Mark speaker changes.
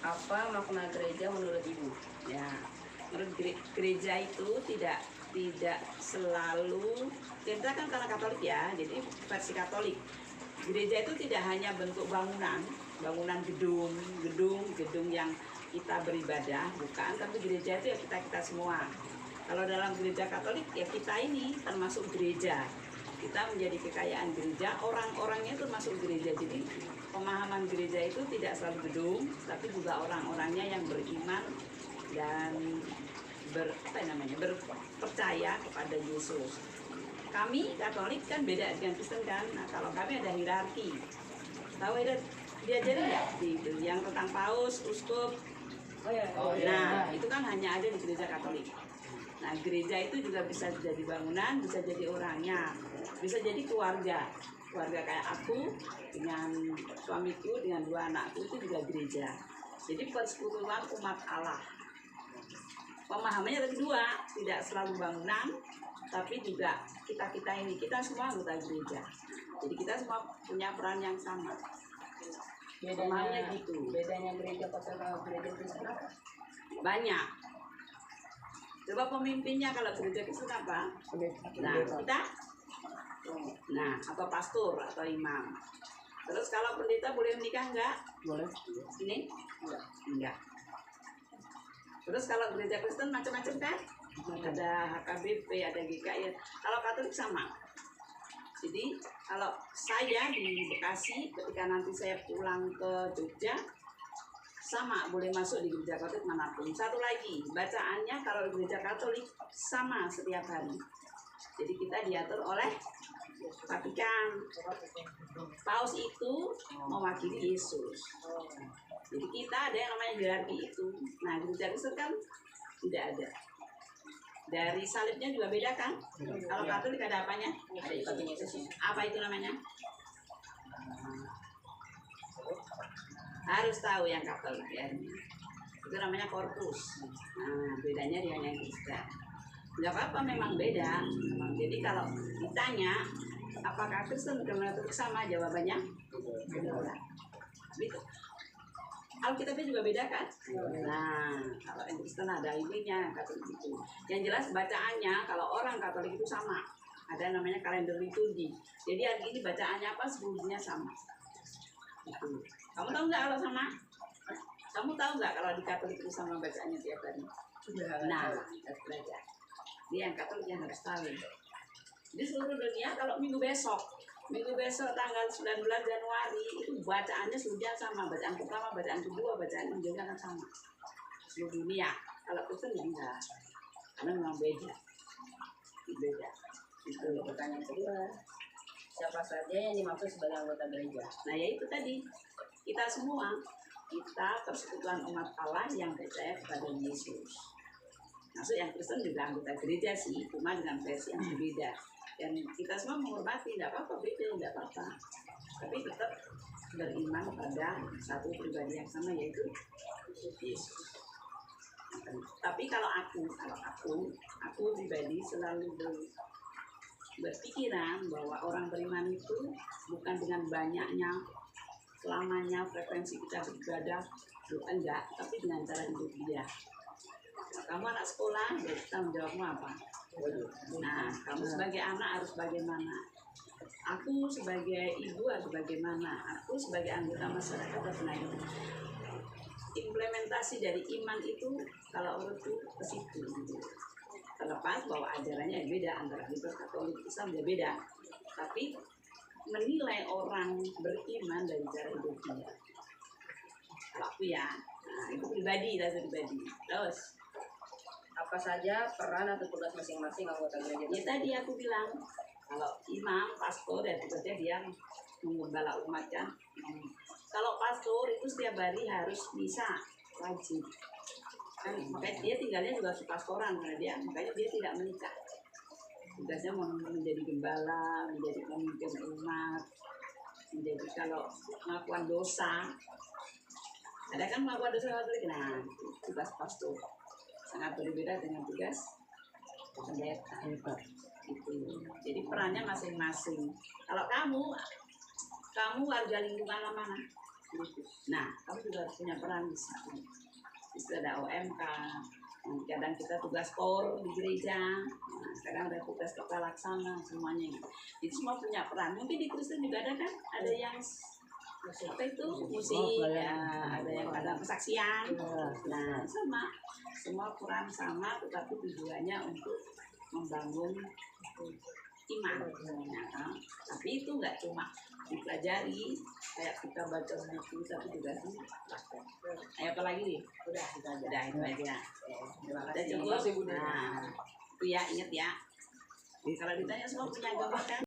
Speaker 1: Apa makna gereja menurut Ibu?
Speaker 2: Ya, menurut gereja itu tidak selalu, kita kan karena Katolik ya, jadi versi Katolik. Gereja itu tidak hanya bentuk bangunan gedung yang kita beribadah, bukan, tapi gereja itu ya kita semua. Kalau dalam gereja Katolik ya kita ini termasuk gereja. Kita menjadi kekayaan gereja, orang-orangnya termasuk gereja. Jadi pemahaman gereja itu tidak selalu gedung, tapi juga orang-orangnya yang beriman dan berpercaya kepada Yesus. Kami Katolik kan beda dengan Kristen kan. Nah, kalau kami ada hierarki. Tahu ada diajarin nggak di itu yang tentang paus, uskup? Nah, itu kan hanya ada di gereja Katolik. Nah, gereja itu juga bisa jadi bangunan, bisa jadi orangnya, bisa jadi keluarga kayak aku dengan suamiku dengan 2 anakku itu juga gereja. Jadi persekutuan umat Allah. Pemahamannya ada 2, tidak selalu bangunan, tapi juga kita ini, kita semua anggota gereja. Jadi kita semua punya peran yang sama.
Speaker 1: Bedanya
Speaker 2: gitu.
Speaker 1: Bedanya gereja Katolik sama gereja Kristen apa?
Speaker 2: Banyak. Coba pemimpinnya kalau gereja Kristen apa? Nah, kita? Nah, atau pastor atau imam. Terus kalau pendeta boleh menikah enggak?
Speaker 1: Boleh.
Speaker 2: Ini? Enggak. Terus kalau gereja Kristen macam-macam kan? Ada HKBP, ada GKI. Kalau Katolik sama. Jadi kalau saya di Bekasi, ketika nanti saya pulang ke Jogja, sama boleh masuk di gereja Katolik manapun. Satu lagi, bacaannya kalau di gereja Katolik sama setiap hari. Jadi kita diatur oleh Vatikan. Paus itu mewakili Yesus. Jadi kita ada yang namanya hierarki itu. Nah, gereja Kristen kan tidak ada. Dari salibnya juga beda kan? Kalau Katolik ada apanya? Ada ikutnya Yesus. Apa itu namanya? Harus tahu yang Katolik ya. Itu namanya korpus. Nah, bedanya dengan yang Kristen. Nggak apa-apa, memang beda. Jadi kalau ditanya apakah Kristen dan Katolik sama, jawabannya beda. Gitu. Alkitabnya juga beda kan? Nah, kalau yang Kristen ada ininya, Katolik itu. Yang jelas bacaannya kalau orang Katolik itu sama. Ada namanya kalender liturgi. Jadi hari ini bacaannya apa, sebelumnya sama. Gitu. Kamu tahu nggak kalau sama? Kamu tahu nggak kalau di Katolik itu sama bacaannya tiap hari? Nah, harus belajar. Dia yang Katolik yang harus tahu. Di seluruh dunia kalau minggu besok tanggal 19 Januari itu bacaannya sudah sama. Bacaan pertama, bacaan kedua, bacaan Injilnya akan sama. Seluruh dunia. Kalau Kristen enggak. Karena memang beda.
Speaker 1: Itu pertanyaan kedua. Siapa saja yang dimaksud sebagai anggota gereja?
Speaker 2: Nah, ya itu tadi. Kita semua. Kita persekutuan umat Allah yang percaya kepada Yesus. Maksud yang Kristen juga anggota gereja sih, cuma dengan versi yang berbeda. Dan kita semua menghormati, tidak apa-apa, beda, tidak apa-apa. Tapi tetap beriman pada satu pribadi yang sama, yaitu Yesus. Tapi kalau aku pribadi selalu berpikiran bahwa orang beriman itu bukan dengan banyaknya selamanya frekuensi kita beribadah, enggak, tapi dengan cara hidup dia. Kamu anak sekolah, tanggung jawabmu apa? Nah, kamu sebagai anak harus bagaimana? Aku sebagai ibu harus bagaimana? Aku sebagai anggota masyarakat harus bagaimana? Implementasi dari iman itu kalau menurutku ke situ. Terlepas bahwa ajarannya beda antara Kristen, Katolik, Islam beda. Tapi menilai orang beriman dari cara hidup dia. Kalau aku ya, nah, itu pribadi. Terus
Speaker 1: Apa saja peran atau tugas masing-masing anggota gereja?
Speaker 2: ya tadi aku bilang, kalau imam, pastor, ya tugasnya dia menggembala umat kan. Kalau pastor itu setiap hari harus misa, wajib. Kan, makanya dia tinggalnya juga pastoran karena makanya dia tidak menikah. Tugasnya menjadi gembala, menjadi pemimpin umat, menjadi kalau melakukan dosa. Ada kan melakukan dosa Katolik, nah tugas pastor sangat berbeda dengan tugas pendeta. Gitu. Jadi perannya masing-masing. Kalau kamu warga lingkungan mana? Nah, kamu juga harus punya peran di situ. Di situ ada OMK, kadang kita tugas kor di gereja, nah, sekarang ada tugas kepala laksana semuanya. Itu semua punya peran. Mungkin di Kristen juga ada kan? Ada yang apa itu musik, ya, ada yang ada kesaksian. Nah, sama, semua peran sama, tetapi tujuannya untuk membangun iman. Nah, tapi itu nggak cuma dipelajari kayak kita baca buku, tapi juga sih. Ayo apa lagi nih?
Speaker 1: Udah, kita aja.
Speaker 2: Udah itu aja.
Speaker 1: Terima
Speaker 2: Udah
Speaker 1: kasih.
Speaker 2: cukup. Nah, itu ya, ingat ya. Kalau ditanya semua punya agama kan?